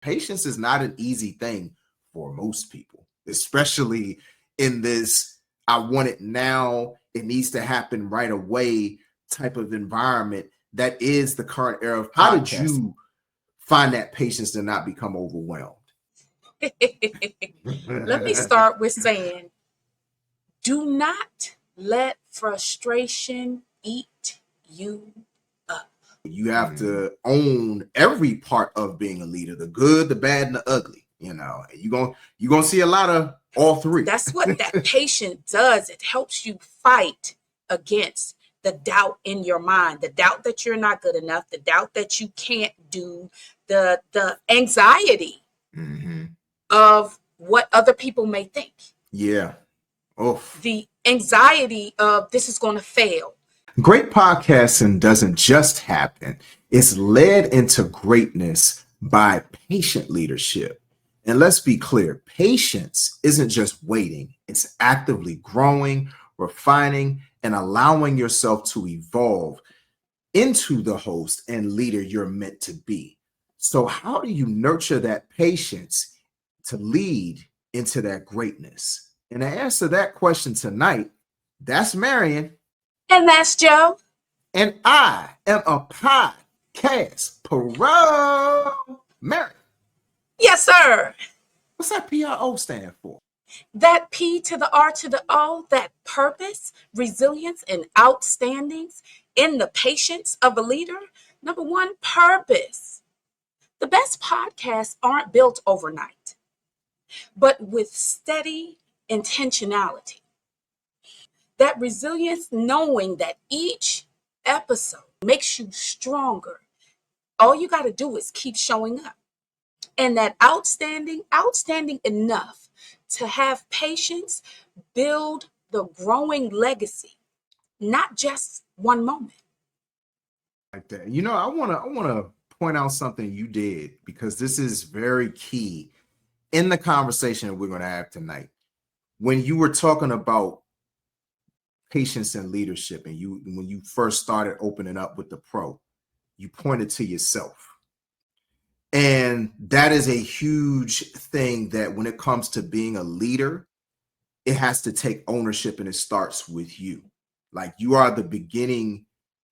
patience is not an easy thing for most people, especially in this I want it now, it needs to happen right away type of environment that is the current era of podcasting. How did you find that patience to not become overwhelmed? Let me start with saying, do not let frustration eat you up. You have to own every part of being a leader, the good, the bad, and the ugly. You're gonna see a lot of all three. That's what that patience does. It helps you fight against the doubt in your mind, the doubt that you're not good enough, the doubt that you can't do, the anxiety of what other people may think. Yeah. The anxiety of this is going to fail. Great podcasting doesn't just happen. It's led into greatness by patient leadership. And let's be clear, patience isn't just waiting. It's actively growing, refining, and allowing yourself to evolve into the host and leader you're meant to be. So how do you nurture that patience to lead into that greatness? And to answer that question tonight, that's Marion. And that's Joe. And I am a podcast pro. Marion. Yes, sir. What's that PRO stand for? That P to the R to the O, that purpose, resilience, and outstandings in the patience of a leader. Number one, purpose. The best podcasts aren't built overnight, but with steady intentionality. That resilience, knowing that each episode makes you stronger. All you got to do is keep showing up. And that outstanding enough to have patience, build the growing legacy, not just one moment. Like that. I want to point out something you did, because this is very key in the conversation that we're going to have tonight. When you were talking about patience and leadership, and when you first started opening up with the pro, you pointed to yourself. And that is a huge thing, that when it comes to being a leader, it has to take ownership, and it starts with you. Like, you are the beginning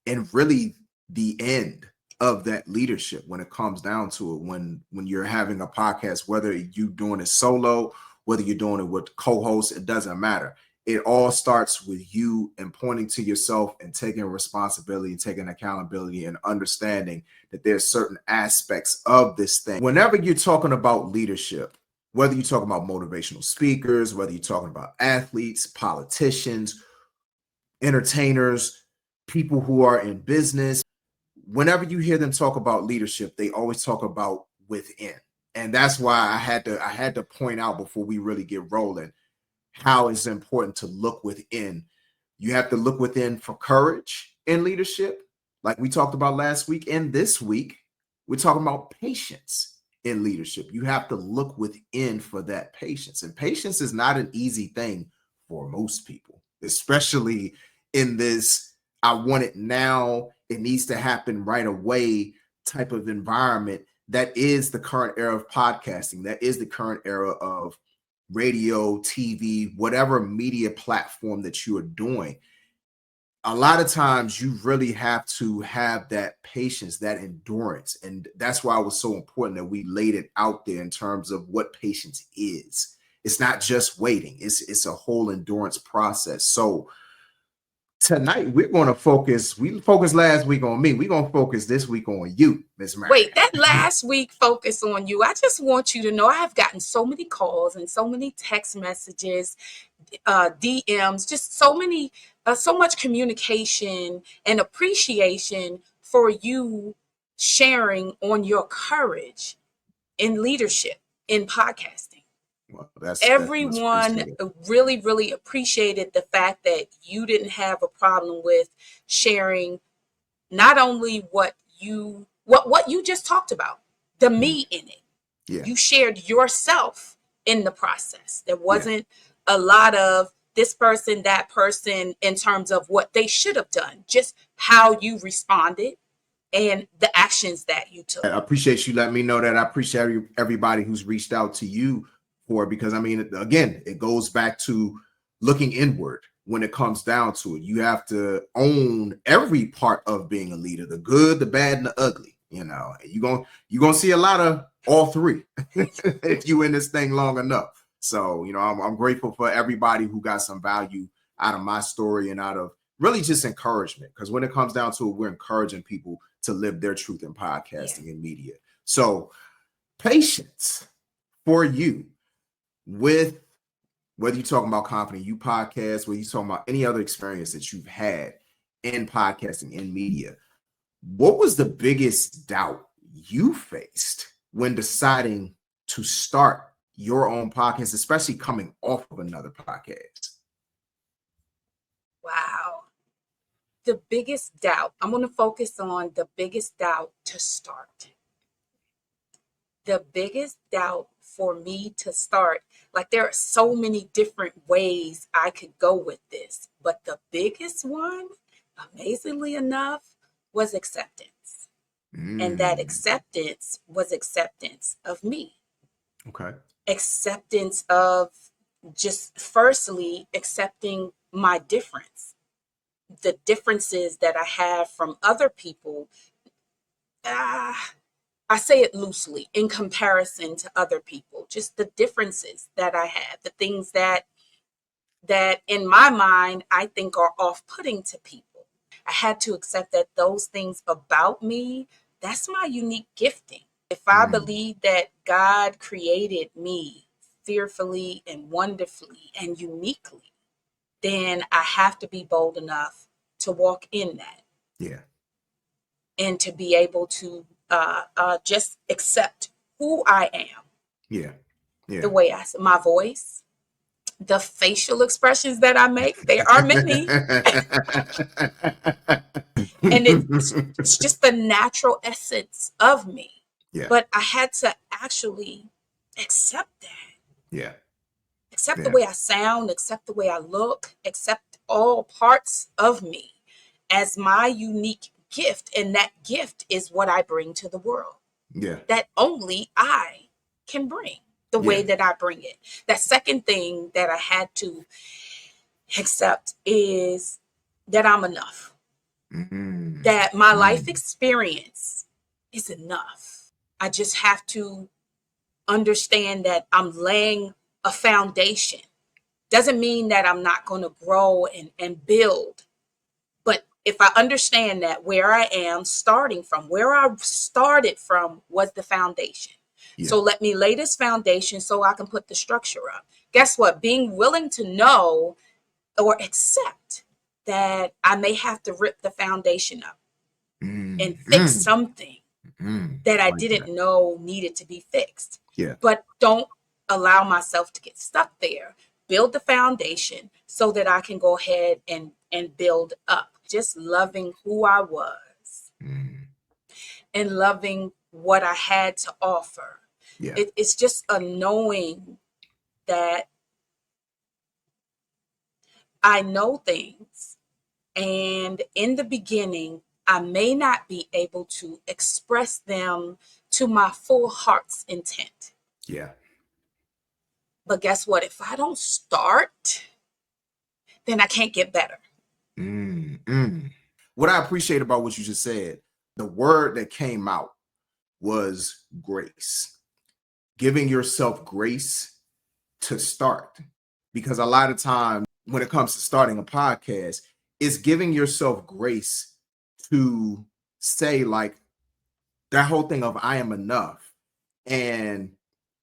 and really the end of that leadership when it comes down to it. When you're having a podcast, whether you're doing it solo, whether you're doing it with co-hosts, it doesn't matter. It all starts with you and pointing to yourself and taking responsibility and taking accountability and understanding that there's certain aspects of this thing. Whenever you're talking about leadership, whether you're talking about motivational speakers, whether you're talking about athletes, politicians, entertainers, people who are in business, whenever you hear them talk about leadership, they always talk about within. And that's why I had to point out before we really get rolling how it's important to look within. You have to look within for courage in leadership, like we talked about last week. And this week, we're talking about patience in leadership. You have to look within for that patience. And patience is not an easy thing for most people, especially in this I want it now, it needs to happen right away type of environment that is the current era of podcasting, that is the current era of radio, TV, whatever media platform that you are doing. A lot of times you really have to have that patience, that endurance. And that's why it was so important that we laid it out there in terms of what patience is. It's not just waiting. It's a whole endurance process. So tonight we're going to focus. We focused last week on me. We're going to focus this week on you, Miss Marion. Wait, that last week focus on you. I just want you to know I have gotten so many calls and so many text messages, DMs, just so much communication and appreciation for you sharing on your courage in leadership, in podcasting. Well, Everyone really, really appreciated the fact that you didn't have a problem with sharing not only what you just talked about, the me in it. Yeah. You shared yourself in the process. There wasn't a lot of this person, that person in terms of what they should have done, just how you responded and the actions that you took. I appreciate you letting me know that. I appreciate everybody who's reached out to you for it, because I mean, again, it goes back to looking inward. When it comes down to it, you have to own every part of being a leader, the good, the bad, and the ugly. You know, you're gonna see a lot of all three if you in this thing long enough. So, you know, I'm grateful for everybody who got some value out of my story and out of really just encouragement, because when it comes down to it, we're encouraging people to live their truth in podcasting and media. So, patience for you with whether you're talking about Confident You podcast, whether you're talking about any other experience that you've had in podcasting, in media, what was the biggest doubt you faced when deciding to start your own podcast, especially coming off of another podcast? Wow. The biggest doubt, I'm going to focus on the biggest doubt to start. The biggest doubt for me to start, like there are so many different ways I could go with this, but the biggest one, amazingly enough, was acceptance. And that acceptance was acceptance of me. Okay. Acceptance of just firstly accepting my difference, the differences that I have from other people. I say it loosely, in comparison to other people, just the differences that I have, the things that in my mind I think are off-putting to people. I had to accept that those things about me, that's my unique gifting. If I believe that God created me fearfully and wonderfully and uniquely, then I have to be bold enough to walk in that. Yeah. And to be able to just accept who I am. Yeah. Yeah. The way my voice, the facial expressions that I make, there are many. And it's just the natural essence of me. Yeah. But I had to actually accept that. Yeah. Accept the way I sound, accept the way I look, accept all parts of me as my unique gift. And that gift is what I bring to the world. Yeah. That only I can bring, the way that I bring it. That second thing that I had to accept is that I'm enough. That my life experience is enough. I just have to understand that I'm laying a foundation. Doesn't mean that I'm not going to grow and build. But if I understand that where I am starting from, where I started from was the foundation. Yeah. So let me lay this foundation so I can put the structure up. Guess what? Being willing to know or accept that I may have to rip the foundation up and fix something that I didn't know needed to be fixed. Yeah. But don't allow myself to get stuck there. Build the foundation so that I can go ahead and build up. Just loving who I was and loving what I had to offer. Yeah. It's just a knowing that I know things, and in the beginning, I may not be able to express them to my full heart's intent. Yeah. But guess what? If I don't start, then I can't get better. What I appreciate about what you just said, the word that came out was grace. Giving yourself grace to start. Because a lot of times when it comes to starting a podcast, it's giving yourself grace to say, like, that whole thing of I am enough and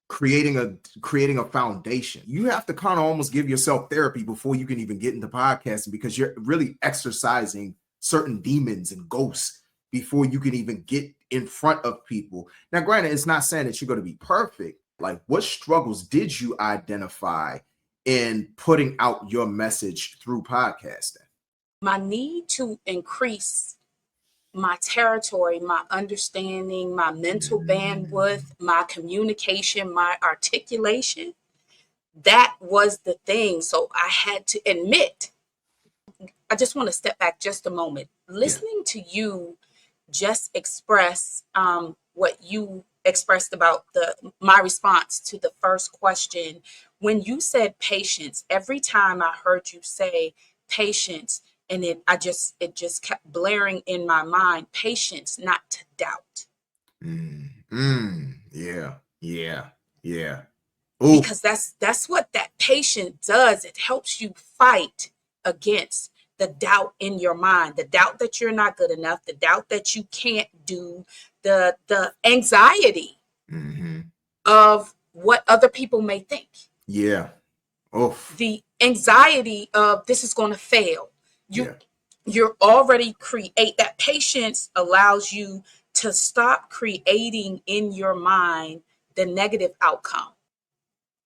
creating a foundation. You have to kind of almost give yourself therapy before you can even get into podcasting, because you're really exercising certain demons and ghosts before you can even get in front of people. Now, granted, it's not saying that you're going to be perfect. Like, what struggles did you identify in putting out your message through podcasting? My need to increase my territory, my understanding, my mental bandwidth, my communication, my articulation, that was the thing. So I had to admit, I just want to step back just a moment. Listening to you just express what you expressed about my response to the first question. When you said patience, every time I heard you say patience, and it just kept blaring in my mind, patience, not to doubt. Yeah, yeah, yeah. Oh, Because that's what that patience does. It helps you fight against the doubt in your mind, the doubt that you're not good enough, the doubt that you can't do, the anxiety of what other people may think, yeah. Oh, the anxiety of this is going to fail. you yeah, you're already create that. Patience allows you to stop creating in your mind the negative outcome,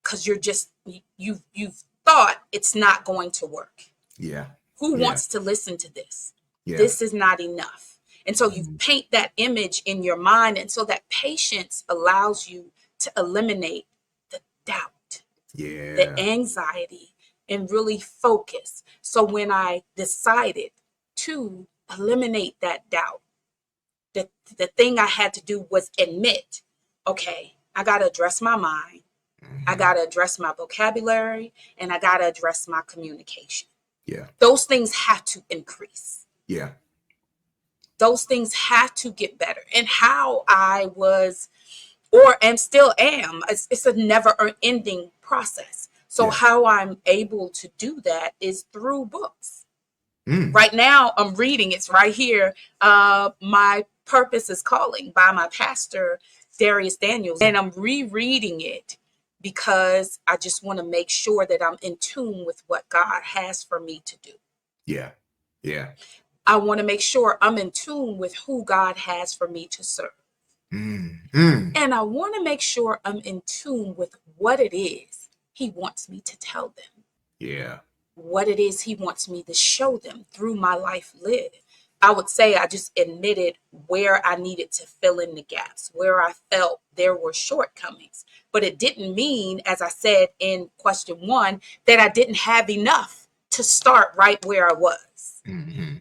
because you've thought it's not going to work. yeah, Who yeah, wants to listen to this? yeah. This is not enough. And so you Mhm. paint that image in your mind, and so that patience allows you to eliminate the doubt, the Yeah, anxiety, and really focus. So when I decided to eliminate that doubt, the, the thing I had to do was admit, okay, I got to address my mind, I got to address my vocabulary, and I got to address my communication. yeah, Those things have to increase. yeah, Those things have to get better. And how I was, or am still am, it's a never ending process. So, yeah. how I'm able to do that is through books. Mm, Right now, I'm reading, it's right here. My Purpose is Calling by my pastor, Darius Daniels. And I'm rereading it because I just want to make sure that I'm in tune with what God has for me to do. yeah, yeah. I want to make sure I'm in tune with who God has for me to serve. Mm. And I want to make sure I'm in tune with what it is He wants me to tell them, Yeah, what it is He wants me to show them through my life lived. I would say I just admitted where I needed to fill in the gaps, where I felt there were shortcomings. But it didn't mean, as I said in question one, that I didn't have enough to start right where I was. hmm,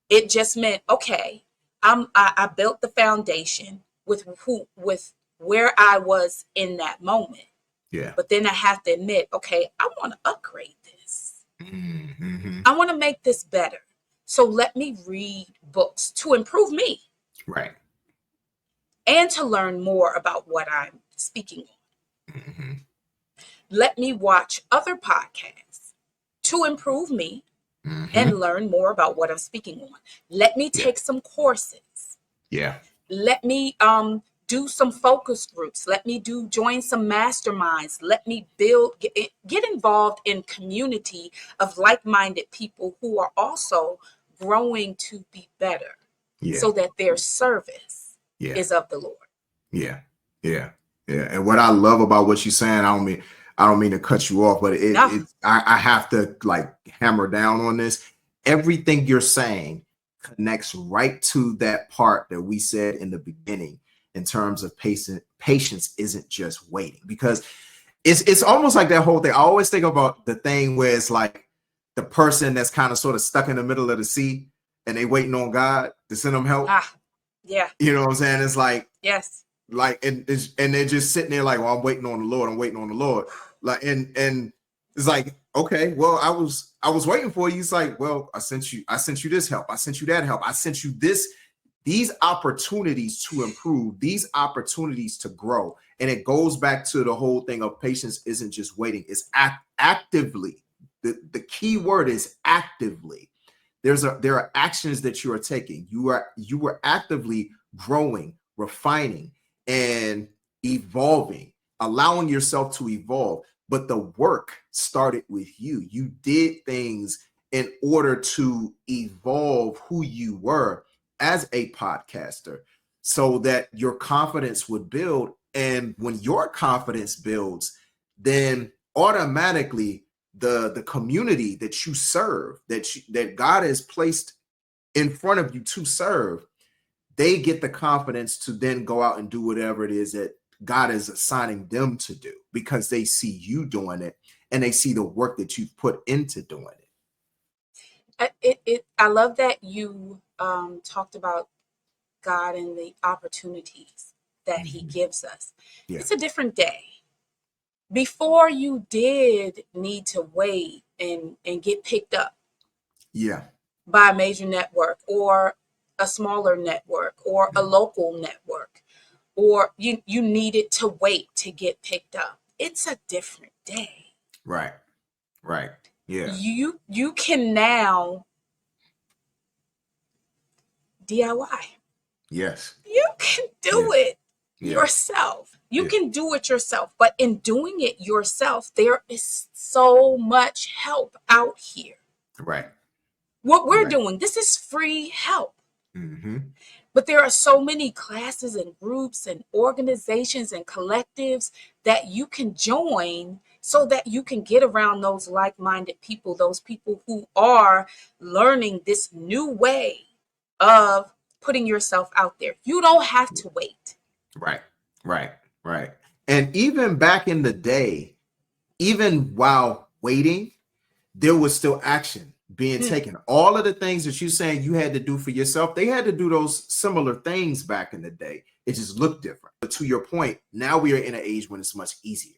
It just meant, okay, I built the foundation with where I was in that moment. yeah. But then I have to admit, okay, I want to upgrade this. Hmm. I want to make this better. So let me read books to improve me Right. and to learn more about what I'm speaking on. Hmm. Let me watch other podcasts to improve me and Hmm. learn more about what I'm speaking on. Let me Yeah, take some courses. yeah, Let me do some focus groups. Let me do join some masterminds. Let me get involved in community of like-minded people who are also growing to be better, yeah, so that their service yeah. is of the Lord. Yeah, yeah, yeah. And what I love about what you're saying, I don't mean to cut you off, but No, I have to like hammer down on this. Everything you're saying connects right to that part that we said in the beginning in terms of patience isn't just waiting, because it's almost like that whole thing. I always think about the thing where it's like the person that's kind of sort of stuck in the middle of the sea and they waiting on God to send them help. ah, yeah, You know what I'm saying? It's yes, like and they're just sitting there like, well, I'm waiting on the Lord, I'm waiting on the Lord, like, and it's like, okay, well, I was waiting for you. It's like, well, I sent you this help, I sent you that help, I sent you these opportunities to improve, these opportunities to grow. And it goes back to the whole thing of patience isn't just waiting, it's actively, the key word is actively. There are actions that you are taking. You are actively growing, refining, and evolving, allowing yourself to evolve. But the work started with you. You did things in order to evolve who you were as a podcaster so that your confidence would build. And when your confidence builds, then automatically the community that you serve, that God has placed in front of you to serve, they get the confidence to then go out and do whatever it is that God is assigning them to do, because they see you doing it and they see the work that you've put into doing it. I love that you talked about God and the opportunities that He gives us. Yeah. It's a different day. Before you did need to wait and get picked up Yeah. by a major network or a smaller network or a local network, or you needed to wait to get picked up. It's a different day. Right. Right. Yeah. You can now DIY. Yes. You can Yeah. do it Yeah. yourself. You Yeah. can do it yourself. But in doing it yourself, there is so much help out here. Right. What we're Right. doing, this is free help. Mm-hmm. But there are so many classes and groups and organizations and collectives that you can join so that you can get around those like-minded people, those people who are learning this new way of putting yourself out there. You don't have to wait. Right. Right. Right. And even back in the day, even while waiting, there was still action being taken. All of the things that you're saying you had to do for yourself, they had to do those similar things back in the day. It just looked different. But to your point, now we are in an age when it's much easier.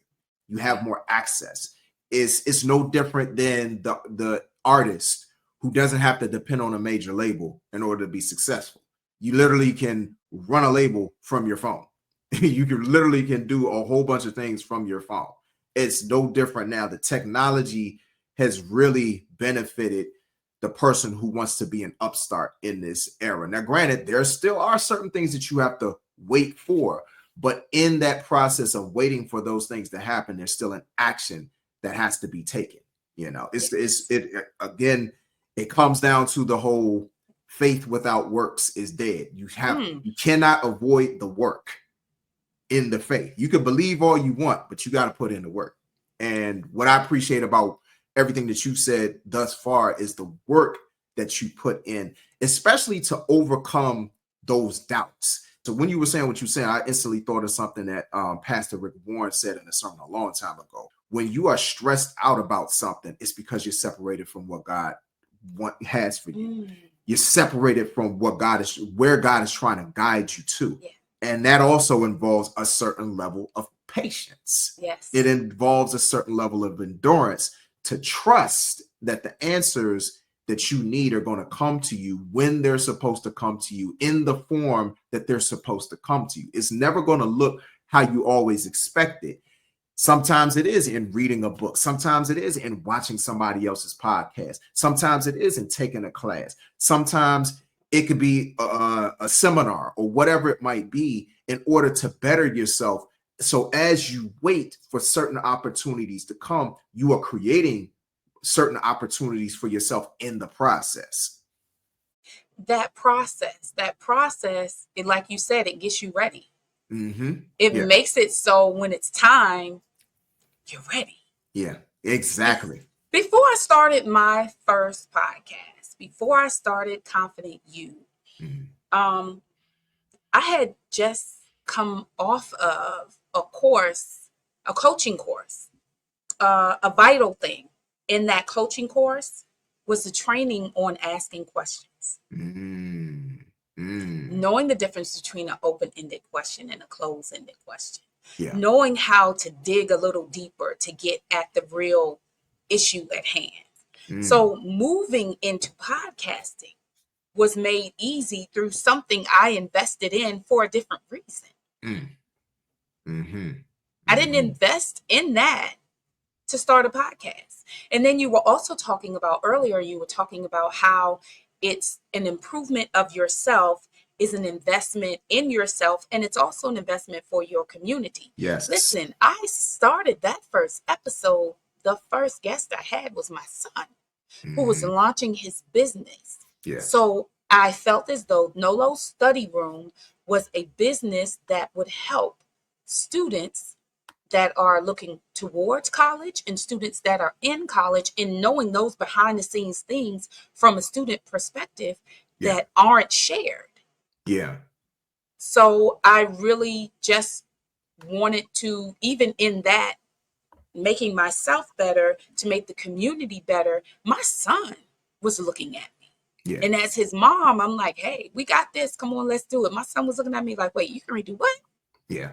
You have more access. It's no different than the artist who doesn't have to depend on a major label in order to be successful. You literally can run a label from your phone. You can literally can do a whole bunch of things from your phone. It's no different now. The technology has really benefited the person who wants to be an upstart in this era. Now, granted, there still are certain things that you have to wait for, but in that process of waiting for those things to happen, there's still an action that has to be taken. You know, it again, it comes down to the whole faith without works is dead. You cannot avoid the work in the faith. You can believe all you want, but you got to put in the work. And what I appreciate about everything that you said thus far is the work that you put in, especially to overcome those doubts. So when you were saying what you said, I instantly thought of something that Pastor Rick Warren said in a sermon a long time ago. When you are stressed out about something, it's because you're separated from what God has for you. You're separated from what God is, where God is trying to guide you to. Yeah. And that also involves a certain level of patience. Yes. It involves a certain level of endurance to trust that the answers that you need are going to come to you when they're supposed to come to you in the form that they're supposed to come to you. It's never going to look how you always expect it. Sometimes it is in reading a book. Sometimes it is in watching somebody else's podcast. Sometimes it is in taking a class. Sometimes it could be a seminar or whatever it might be in order to better yourself. So as you wait for certain opportunities to come, you are creating certain opportunities for yourself in the process. That process, like you said, it gets you ready. Mm-hmm. It Yeah. makes it so when it's time, you're ready. Yeah, exactly. Before I started my first podcast, before I started Confident You, I had just come off of a course, a coaching course. A vital thing in that coaching course was the training on asking questions. Knowing the difference between an open-ended question and a closed-ended question. Yeah. Knowing how to dig a little deeper to get at the real issue at hand. So moving into podcasting was made easy through something I invested in for a different reason. I didn't invest in that to start a podcast. And then you were also talking about earlier, you were talking about how it's an improvement of yourself is an investment in yourself, and it's also an investment for your community. Yes. Listen, I started that first episode. The first guest I had was my son, who was launching his business. Yes. So I felt as though Nolo Study Room was a business that would help students that are looking towards college and students that are in college, and knowing those behind the scenes things from a student perspective that aren't shared. Yeah. So I really just wanted to, even in that, making myself better to make the community better, my son was looking at me. Yeah. And as his mom, I'm like, hey, we got this. Come on, let's do it. My son was looking at me like, wait, you can redo what? Yeah.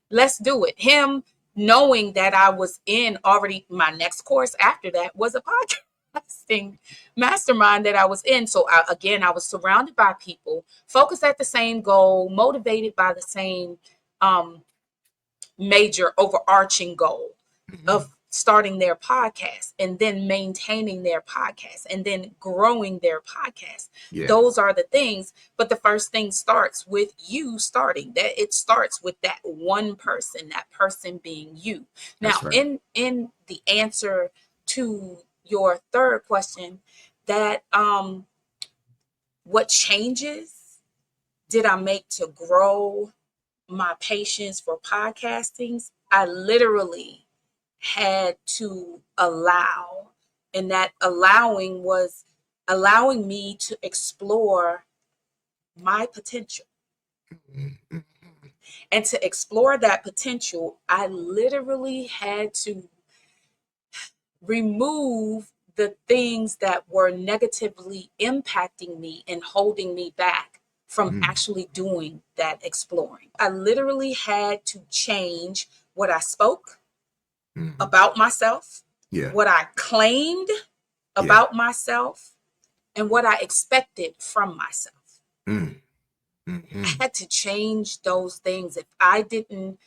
Let's do it. Him knowing that I was in already, my next course after that was a podcasting mastermind that I was in. So I was surrounded by people, focused at the same goal, motivated by the same um, major overarching goal Mhm. of starting their podcast and then maintaining their podcast and then growing their podcast. Yeah. Those are the things, but the first thing starts with you starting. That it starts with that one person, that person being you. That's Now, right. in the answer to your third question, that what changes did I make to grow my patience for podcastings? I literally had to allow, and that allowing was allowing me to explore my potential. Mhm. And to explore that potential, I literally had to remove the things that were negatively impacting me and holding me back from Mhm. actually doing that exploring. I literally had to change what I spoke Mhm. about myself, Yeah. what I claimed Yeah. about myself, and what I expected from myself. Mm. I Mhm. had to change those things. If I didn't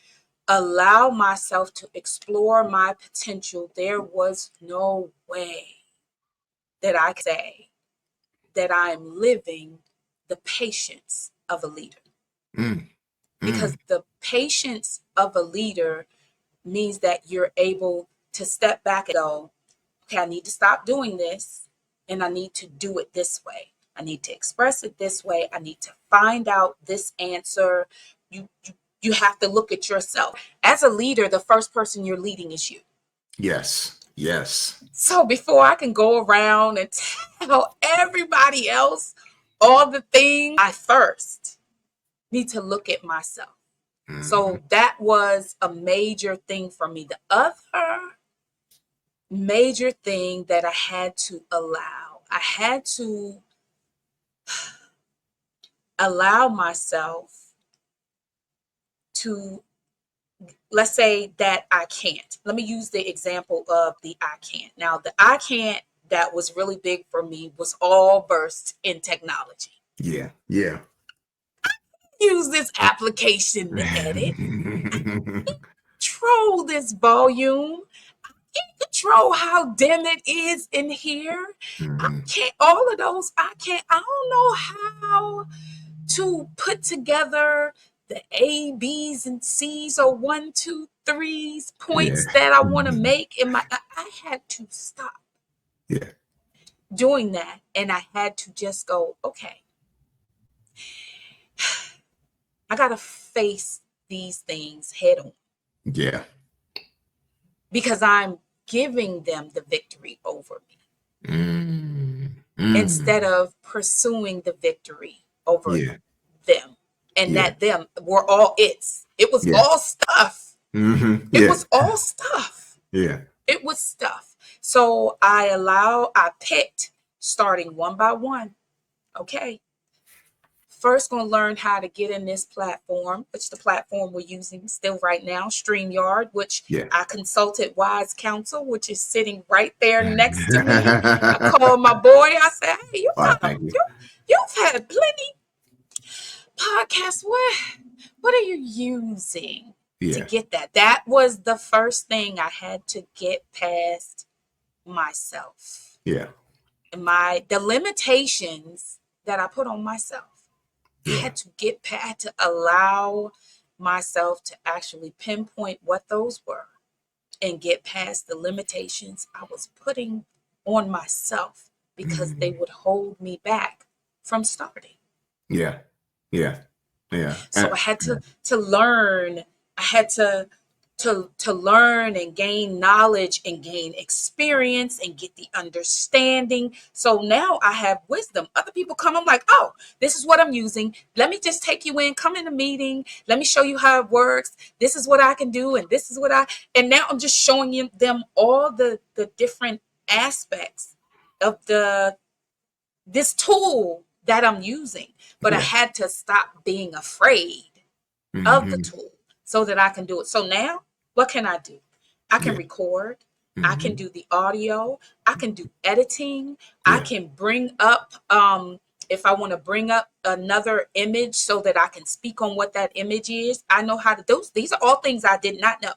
allow myself to explore my potential, there was no way that I could say that I'm living the patience of a leader. Mm. Mm. Because the patience of a leader means that you're able to step back and go, okay, I need to stop doing this and I need to do it this way. I need to express it this way. I need to find out this answer. You have to look at yourself. As a leader, the first person you're leading is you. Yes. Yes. So before I can go around and tell everybody else all the things, I first need to look at myself. Mhm. So that was a major thing for me. The other major thing that I had to allow, I had to allow myself to, let's say that I can't. Let me use the example of the I can't. Now, the I can't that was really big for me was all versed in technology. Yeah. Yeah. Use this application to edit, control this volume, control how dim it is in here. I Mhm. can't, all of those, I don't know how to put together the A, B's, and C's or one, two, threes Yeah. points that I want to Mhm. make in my. I had to stop Yeah. doing that, and I had to just go, okay, I gotta face these things head on Yeah. because I'm giving them the victory over me Mm. instead Mm. of pursuing the victory over Yeah. them. And Yeah. that them were all it's. It was Yeah. all stuff. Mhm. It Yeah. was all stuff. Yeah. It was stuff. So I picked starting one by one. Okay. First, going to learn how to get in this platform, which the platform we're using still right now, StreamYard, which Yeah. I consulted Wise Counsel, which is sitting right there next to me. I called my boy. I said, "Hey, Oh, thank you. you've had plenty podcasts. What are you using to Yeah. get that?" That was the first thing I had to get past myself. Yeah. The limitations that I put on myself. I Yeah. had to I had to allow myself to actually pinpoint what those were and get past the limitations I was putting on myself because they Mhm. would hold me back from starting. Yeah. Yeah. Yeah. So I had Yeah. to learn. I had to learn and gain knowledge and gain experience and get the understanding. So now I have wisdom. Other people come, I'm like, oh, this is what I'm using. Let me just take you in, come in a meeting. Let me show you how it works. This is what I can do, and this is what and now I'm just showing them all the different aspects of this tool that I'm using, but I Yeah. had to stop being afraid of the Hmm. tool so that I can do it. So now, what can I do? I can Yeah. record, I can Hmm. do the audio, I can do editing, I Yeah. can bring up if I want to bring up another image so that I can speak on what that image is. I know how to do these are all things I did not know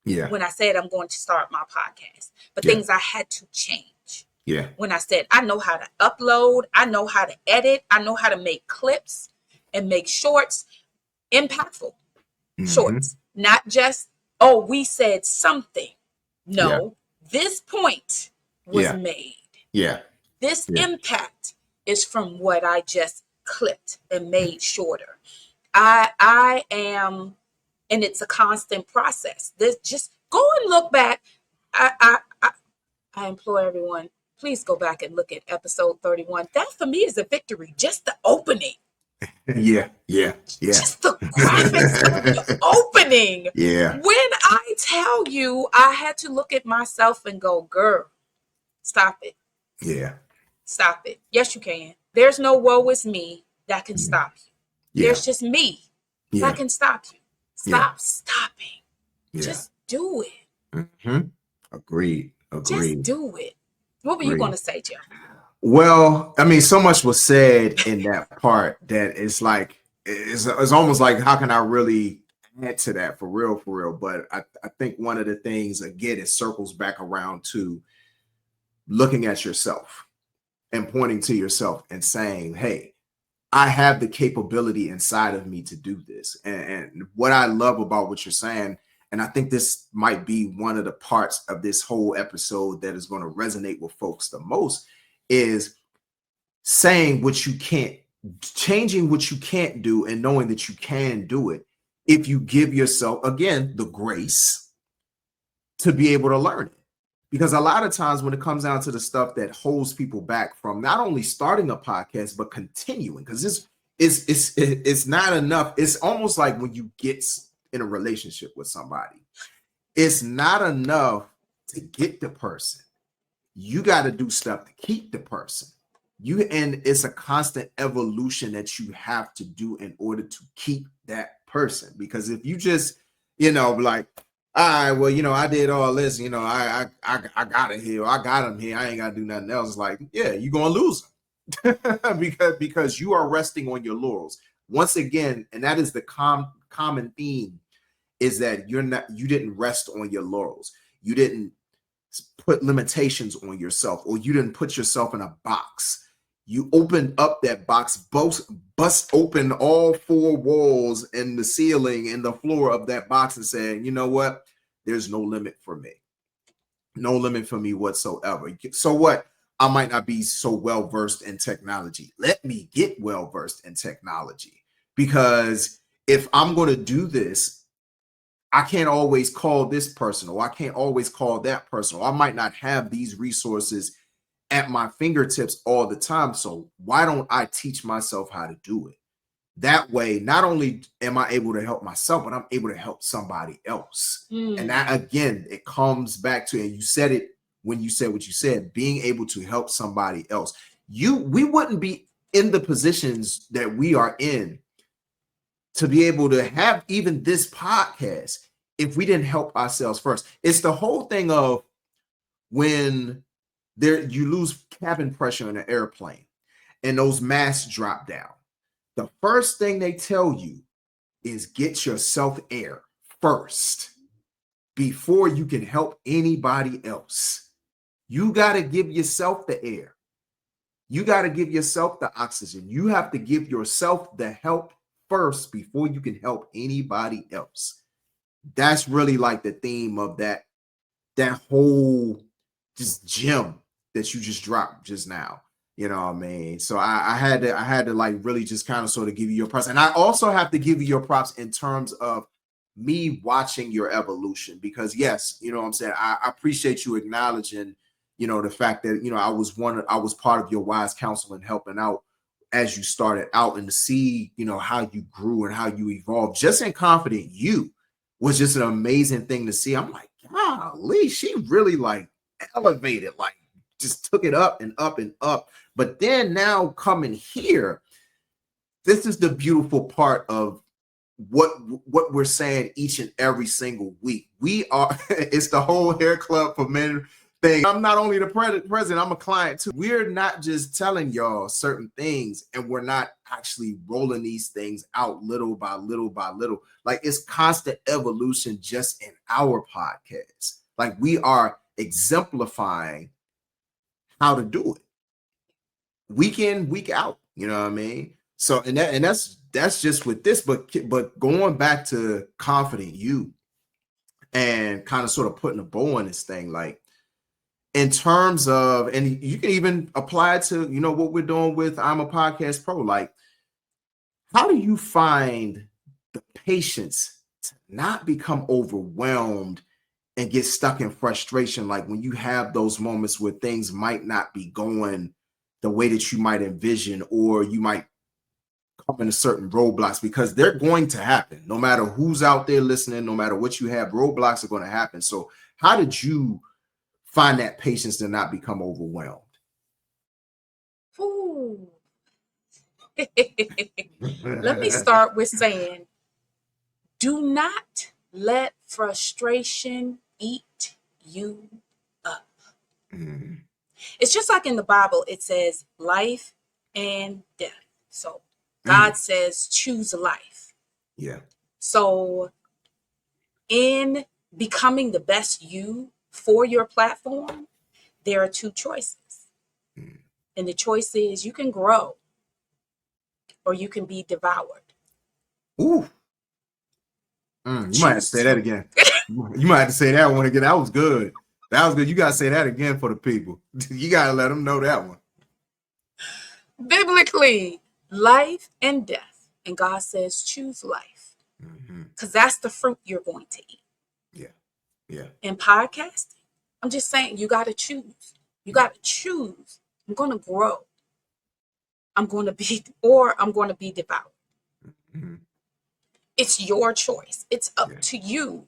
Yeah. when I said I'm going to start my podcast, but Yeah. things I had to change. Yeah. When I said I know how to upload, I know how to edit, I know how to make clips and make shorts impactful Hmm. shorts, not just, oh, we said something. Yeah. No, this point was Yeah. made. Yeah. This Yeah. impact is from what I just clipped and made shorter. I am, and it's a constant process. This just go and look back. I implore everyone, please go back and look at episode 31. That for me is a victory. Just the opening, Yeah. Yeah. Yeah. just the graphics of the opening. Yeah. When I tell you, I had to look at myself and go, girl, stop it. Yeah. Stop it. Yes, you can. There's no woe is me that can stop you. Yeah. There's just me that Yeah. can stop you. Yeah. Stop stopping. Yeah. Just do it. Hmm. Agreed. Just Agreed. do it. What were you going Agreed. to say, Joe? Well, I mean, so much was said in that part that it's like it's almost like how can I really add to that for real. But I think one of the things again it circles back around to looking at yourself and pointing to yourself and saying, hey, I have the capability inside of me to do this. And what I love about what you're saying, and I think this might be one of the parts of this whole episode that is going to resonate with folks the most, is saying what you can't, changing what you can't do and knowing that you can do it if you give yourself, again, the grace to be able to learn it. Because a lot of times when it comes down to the stuff that holds people back from not only starting a podcast but continuing, because it's not enough. It's almost like when you get in a relationship with somebody, it's not enough to get the person. You got to do stuff to keep the person. And it's a constant evolution that you have to do in order to keep that person. Because if you just, like, all right, well, I did all this, I got it here, I got him here, I ain't gotta do nothing else. Like, yeah, you're gonna lose them because you are resting on your laurels once again, and that is the common theme, is that you didn't rest on your laurels. You didn't put limitations on yourself, or you didn't put yourself in a box. You opened up that box, bust open all four walls and the ceiling and the floor of that box and said, you know what? There's no limit for me. No limit for me whatsoever. So what? I might not be so well versed in technology. Let me get well versed in technology, because if I'm going to do this, I can't always call this person, or I can't always call that person, or I might not have these resources at my fingertips all the time. So why don't I teach myself how to do it? That way, not only am I able to help myself, but I'm able to help somebody else. And that, again, it comes back to, and you said it when you said what you said, being able to help somebody else. We wouldn't be in the positions that we are in to be able to have even this podcast if we didn't help ourselves first. It's the whole thing of when you lose cabin pressure in an airplane and those masks drop down. The first thing they tell you is get yourself air first before you can help anybody else. You got to give yourself the air. You got to give yourself the oxygen. You have to give yourself the help first before you can help anybody else. That's really like the theme of that whole just gem that you just dropped just now. You know what I mean? So I had to like really just kind of sort of give you your props. And I also have to give you your props in terms of me watching your evolution, because yes, you know what I'm saying? I appreciate you acknowledging, the fact that, I was part of your wise counsel and helping out as you started out, and to see, how you grew and how you evolved just in confident you was just an amazing thing to see. I'm like, golly, she really like elevated, like just took it up and up and up. But then now coming here, this is the beautiful part of what we're saying each and every single week. We are it's the whole hair club for men thing. I'm not only the president, I'm a client too. We're not just telling y'all certain things, and we're not actually rolling these things out little by little by little. Like, it's constant evolution just in our podcast. Like, we are exemplifying how to do it week in, week out. You know what I mean? So, and that's just with this, but going back to Confident You and kind of sort of putting a bow on this thing, like, in terms of, and you can even apply it to, you know, what we're doing with I'm a Podcast Pro. Like, how do you find the patience to not become overwhelmed and get stuck in frustration? Like, when you have those moments where things might not be going the way that you might envision, or you might come into certain roadblocks, because they're going to happen no matter who's out there listening, no matter what you have, roadblocks are going to happen. So how did you find that patience to not become overwhelmed? Ooh. Let me start with saying, do not let frustration eat you up. Mm. It's just like in the Bible, it says life and death. So God says choose life. Yeah. So in becoming the best you for your platform, there are two choices. And the choice is, you can grow or you can be devoured. Ooh. You might have to Choose say that to. again. You might have to say that one again. That was good. That was good. You got to say that again for the people. You got to let them know that one. Biblically, life and death. And God says choose life. Because that's the fruit you're going to eat. Yeah. Yeah. In podcasting, I'm just saying, you got to choose. You got to choose. I'm going to grow. I'm going to be, or I'm going to be devoured. It's your choice. It's up to you.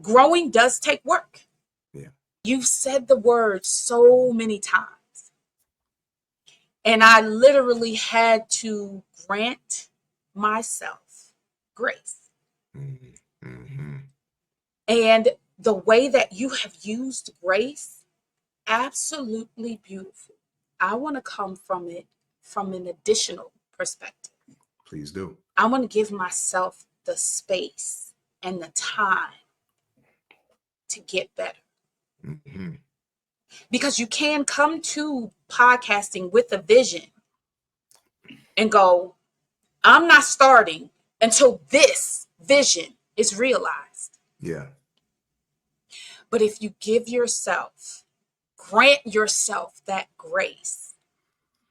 Growing does take work. Yeah. You've said the word so many times. And I literally had to grant myself grace. And the way that you have used grace, absolutely beautiful. I want to come from it from an additional perspective. Please do. I want to give myself the space and the time to get better. Because you can come to podcasting with a vision and go, I'm not starting until this vision is realized. Yeah. But if you give yourself, grant yourself that grace,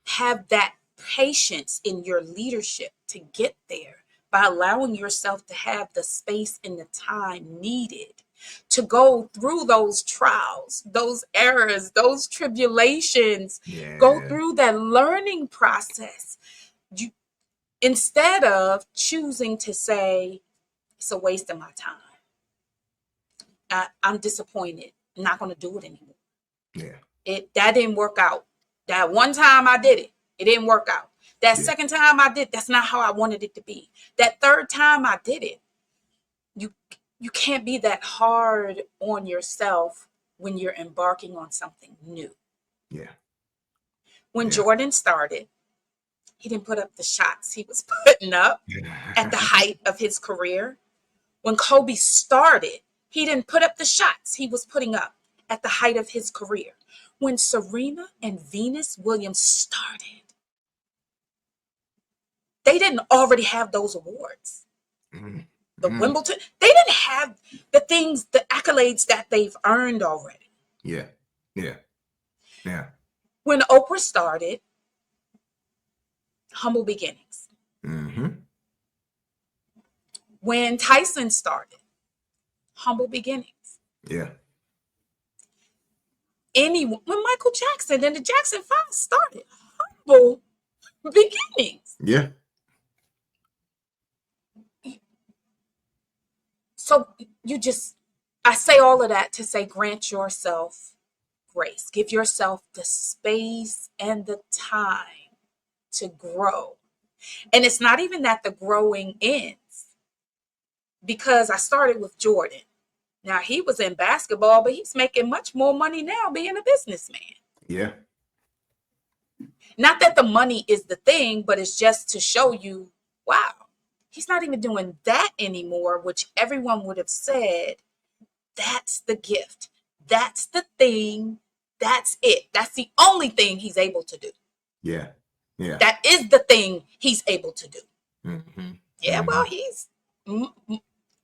have that patience in your leadership to get there by allowing yourself to have the space and the time needed to go through those trials, those errors, those tribulations, go through that learning process. You, instead of choosing to say, it's a waste of my time. I'm disappointed. I'm not going to do it anymore. Yeah. That didn't work out. That one time I did it, it didn't work out. That second time I did, that's not how I wanted it to be. That third time I did it. You can't be that hard on yourself when you're embarking on something new. Yeah. When Jordan started, he didn't put up the shots he was putting up at the height of his career. When Kobe started, he didn't put up the shots he was putting up at the height of his career. When Serena and Venus Williams started, they didn't already have those awards. The Wimbledon, they didn't have the things, the accolades that they've earned already. Yeah. Yeah. Yeah. When Oprah started, humble beginnings. When Tyson started, humble beginnings. Yeah. When Michael Jackson and the Jackson 5 started, humble beginnings. Yeah. So I say all of that to say, grant yourself grace. Give yourself the space and the time to grow. And it's not even that the growing ends, because I started with Jordan. Now, he was in basketball, but he's making much more money now being a businessman. Yeah. Not that the money is the thing, but it's just to show you, wow, he's not even doing that anymore, which everyone would have said, that's the gift. That's the thing. That's it. That's the only thing he's able to do. Yeah. Yeah. That is the thing he's able to do. Mm-hmm. Yeah, Mm-hmm. well, he's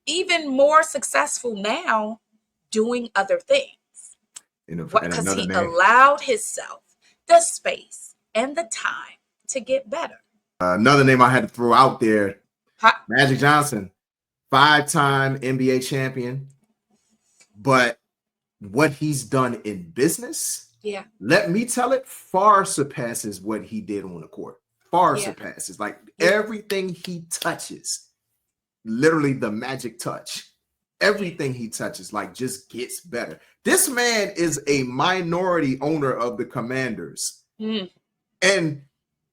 even more successful now doing other things. And Because another he name. allowed himself the space and the time to get better. Another name I had to throw out there, Ha- Magic Johnson, 5-time NBA champion. But what he's done in business, Yeah, let me tell it, far surpasses what he did on the court. Far yeah, surpasses. Like yeah, everything he touches, literally the magic touch. yeah. Everything he touches, like, just gets better. This man is a minority owner of the Commanders. Mm, And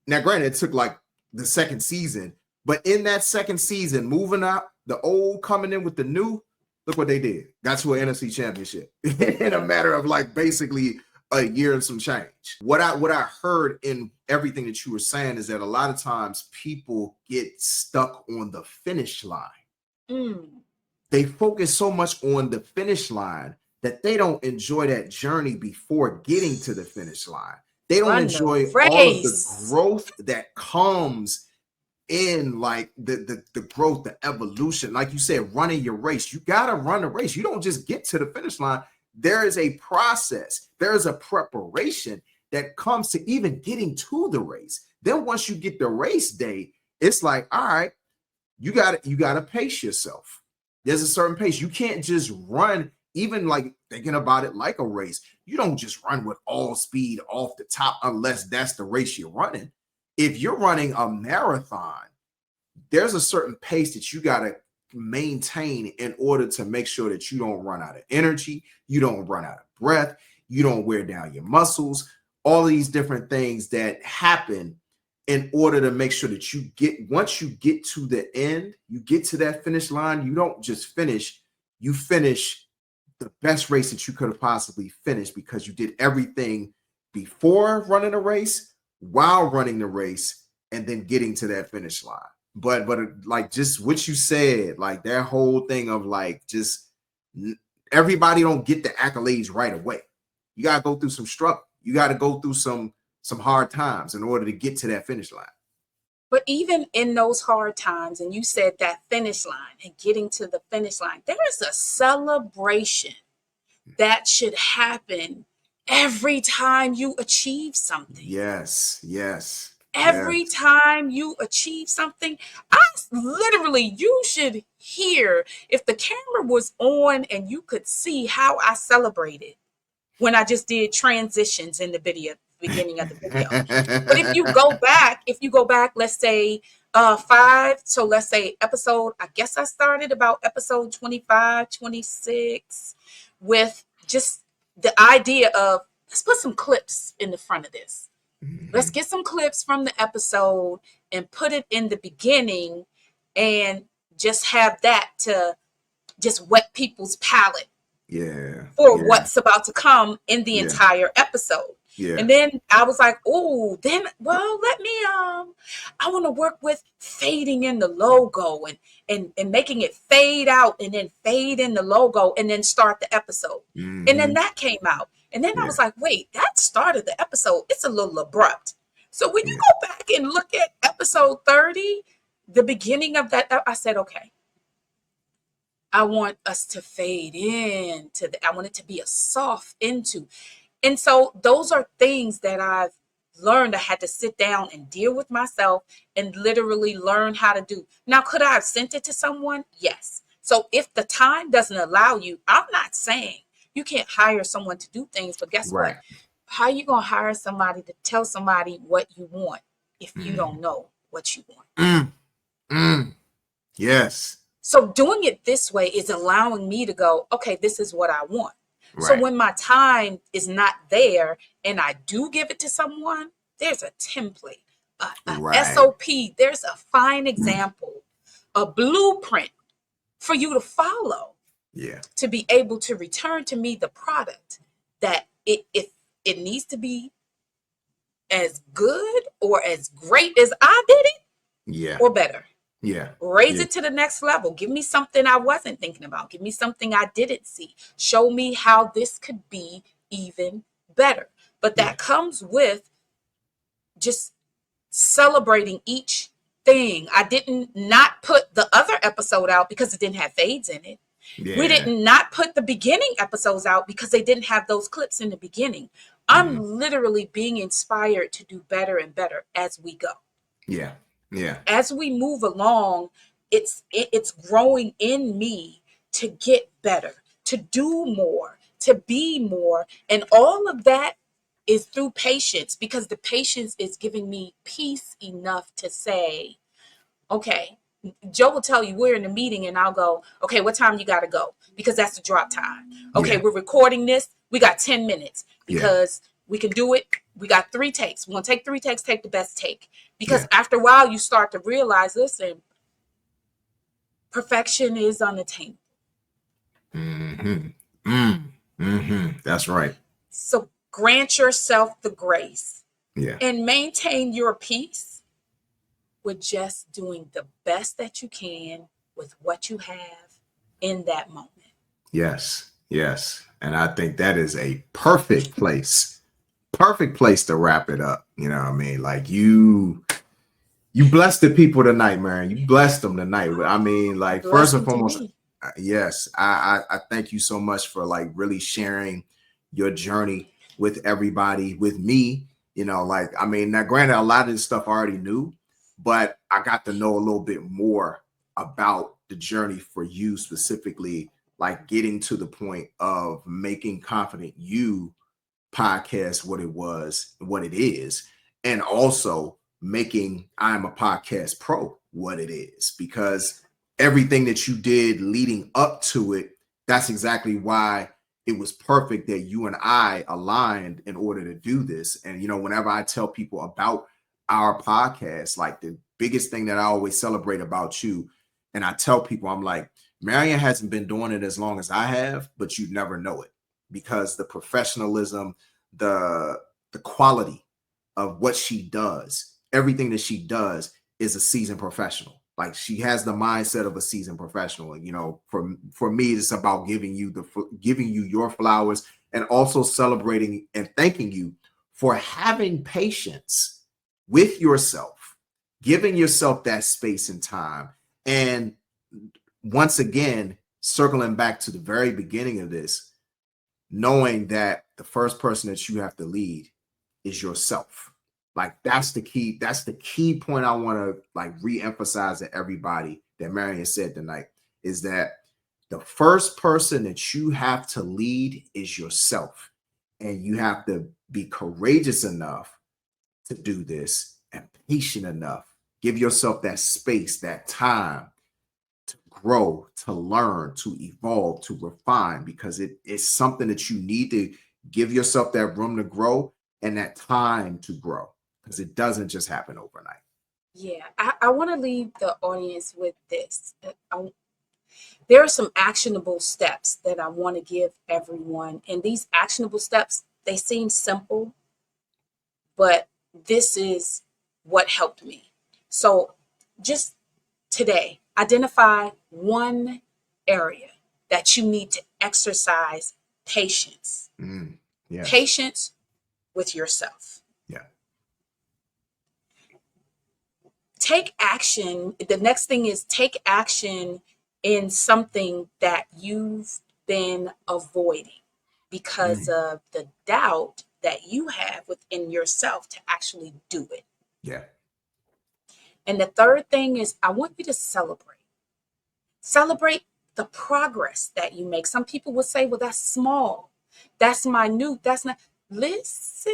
now, granted, it took like the second season, but in that second season, moving out, the old coming in with the new, look what they did. Got to an NFC championship in a matter of like basically a year and some change. What I heard in everything that you were saying is that a lot of times people get stuck on the finish line. mm. They focus so much on the finish line that they don't enjoy that journey before getting to the finish line. They don't Run the enjoy all of the race. growth that comes in, like the growth, the evolution. Like you said, running your race. You got to run a race. You don't just get to the finish line. There is a process. There is a preparation that comes to even getting to the race. Then once you get the race day, it's like, all right, you gotta pace yourself. There's a certain pace. You can't just run, even like thinking about it like a race. You don't just run with all speed off the top unless that's the race you're running. If you're running a marathon, there's a certain pace that you gotta maintain in order to make sure that you don't run out of energy, you don't run out of breath, you don't wear down your muscles, all these different things that happen in order to make sure that you get, once you get to the end, you get to that finish line, you don't just finish, you finish the best race that you could have possibly finished because you did everything before running a race, while running the race, and then getting to that finish line. But like just what you said, like that whole thing of like just everybody don't get the accolades right away. You gotta go through some struggle. You gotta go through some hard times in order to get to that finish line. But even in those hard times, and you said that finish line and getting to the finish line, there is a celebration that should happen every time you achieve something. Yes, yes, Every yes. time you achieve something, I literally, you should hear, if the camera was on and you could see how I celebrated when I just did transitions in the video, beginning of the video. But if you go back, let's say five, so let's say episode, I guess I started about episode 25, 26, with just the idea of, let's put some clips in the front of this. Let's get some clips from the episode and put it in the beginning and just have that to just wet people's palate Yeah, for yeah, what's about to come in the yeah, entire episode. yeah. And then I was like, oh, then well, let me I want to work with fading in the logo and making it fade out and then fade in the logo and then start the episode. And then Mm-hmm. that came out. And then I Yeah, was like, wait, that started the episode. It's a little abrupt. So when you yeah. go back and look at episode 30, the beginning of that, I said, okay, I want us to fade into I want it to be a soft into. And so those are things that I've learned. I had to sit down and deal with myself and literally learn how to do. Now, could I have sent it to someone? Yes. So if the time doesn't allow you, I'm not saying you can't hire someone to do things, but guess what? Right. How are you going to hire somebody to tell somebody what you want if you Mm. don't know what you want? Mm. Mm. Yes. So doing it this way is allowing me to go, okay, this is what I want. So Right. when my time is not there and I do give it to someone, there's a template, a Right. SOP, there's a fine example, a blueprint for you to follow Yeah. to be able to return to me the product that if it needs to be as good or as great as I did it Yeah. or better. Yeah. Raise Yeah. it to the next level. Give me something I wasn't thinking about. Give me something I didn't see. Show me how this could be even better. But Yeah. that comes with just celebrating each thing. I didn't not put the other episode out because it didn't have fades in it. We Yeah. didn't not put the beginning episodes out because they didn't have those clips in the beginning. I'm Mhm. literally being inspired to do better and better as we go. Yeah. Yeah. As we move along, it's growing in me to get better, to do more, to be more, and all of that is through patience because the patience is giving me peace enough to say, okay, Joe will tell you we're in a meeting and I'll go, okay, what time you got to go? Because that's the drop time. Okay, Yeah. we're recording this. We got 10 minutes Yeah. because we can do it. We got 3 takes. We're going to take 3 takes, take the best take. Because Yeah. after a while, you start to realize, listen, perfection is unattainable. Mm-hmm. Mm. Mm-hmm. That's right. So grant yourself the grace Yeah. and maintain your peace with just doing the best that you can with what you have in that moment. Yes. Yes. And I think that is a perfect place to wrap it up. You know what I mean? Like you blessed the people tonight, man. You blessed them tonight. I mean, like first and Blessing to foremost, me. yes, I thank you so much for like really sharing your journey with everybody, with me. You know, like I mean, now granted, a lot of this stuff I already knew, but I got to know a little bit more about the journey for you specifically, like getting to the point of making confident you podcast what it was, what it is, and also making I'm a Podcast Pro what it is, because everything that you did leading up to it, that's exactly why it was perfect that you and I aligned in order to do this. And, you know, whenever I tell people about our podcast, like the biggest thing that I always celebrate about you, and I tell people, I'm like, Marion hasn't been doing it as long as I have, but you'd never know it because the professionalism, the quality of what she does, everything that she does is a seasoned professional. Like she has the mindset of a seasoned professional. And, you know, for me, it's about giving you your flowers and also celebrating and thanking you for having patience with yourself, giving yourself that space and time. And once again, circling back to the very beginning of this, knowing that the first person that you have to lead is yourself. Like that's the key point I want to like re-emphasize to everybody that Marion said tonight is that the first person that you have to lead is yourself. And you have to be courageous enough to do this and patient enough. Give yourself that space, that time to grow, to learn, to evolve, to refine, because it is something that you need to give yourself that room to grow and that time to grow because it doesn't just happen overnight. Yeah, I want to leave the audience with this. There are some actionable steps that I want to give everyone. And these actionable steps, they seem simple, but this is what helped me. So just today, identify one area that you need to exercise patience. Yes. Patience with yourself. Yeah. Take action. The next thing is take action in something that you've been avoiding because Mm. of the doubt that you have within yourself to actually do it. Yeah. And the third thing is I want you to celebrate. Celebrate the progress that you make. Some people would say, well, that's small. That's minute. That's not. Listen,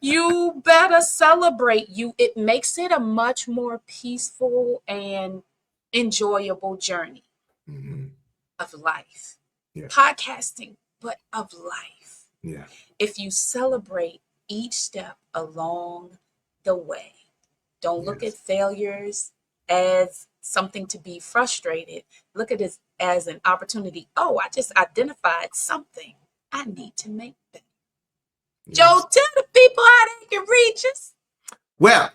you better celebrate you. It makes it a much more peaceful and enjoyable journey. Mhm. of life. Yeah. Podcasting, but of life. Yeah. If you celebrate each step along the way, don't look at Yes. failures as something to be frustrated. Look at it as an opportunity. Oh, I just identified something I need to make better. Yes. Joe, tell the people how they can reach us. Well,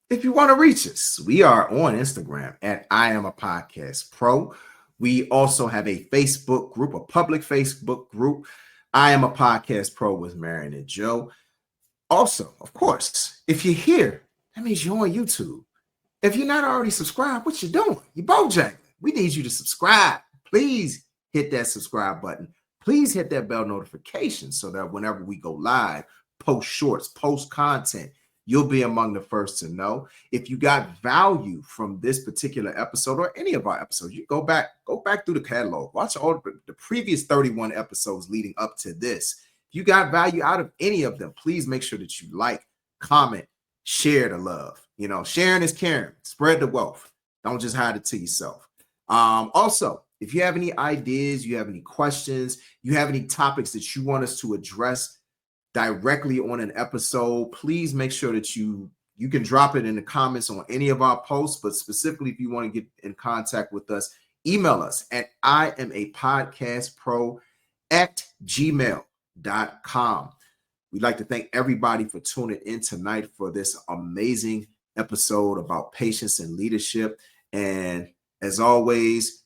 if you want to reach us, we are on Instagram at I Am a Podcast Pro. We also have a Facebook group, a public Facebook group. I Am a Podcast Pro with Marion and Joe. Also, of course, if you're here, that means you're on YouTube. If you're not already subscribed, what you doing? You bojangling. We need you to subscribe. Please hit that subscribe button. Please hit that bell notification so that whenever we go live, post shorts, post content, you'll be among the first to know. If you got value from this particular episode or any of our episodes, you go back through the catalog, watch all the previous 31 episodes leading up to this. If you got value out of any of them, please make sure that you like, comment, share the love. You know, sharing is caring. Spread the wealth. Don't just hide it to yourself. Also, if you have any ideas, you have any questions, you have any topics that you want us to address directly on an episode, please make sure that you can drop it in the comments on any of our posts. But specifically, if you want to get in contact with us, email us at iamapodcastpro@gmail.com. We'd like to thank everybody for tuning in tonight for this amazing episode about patience and leadership. And as always,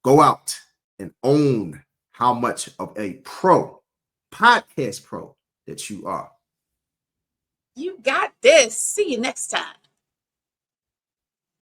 go out and own how much of a podcast pro that you are. You got this. See you next time.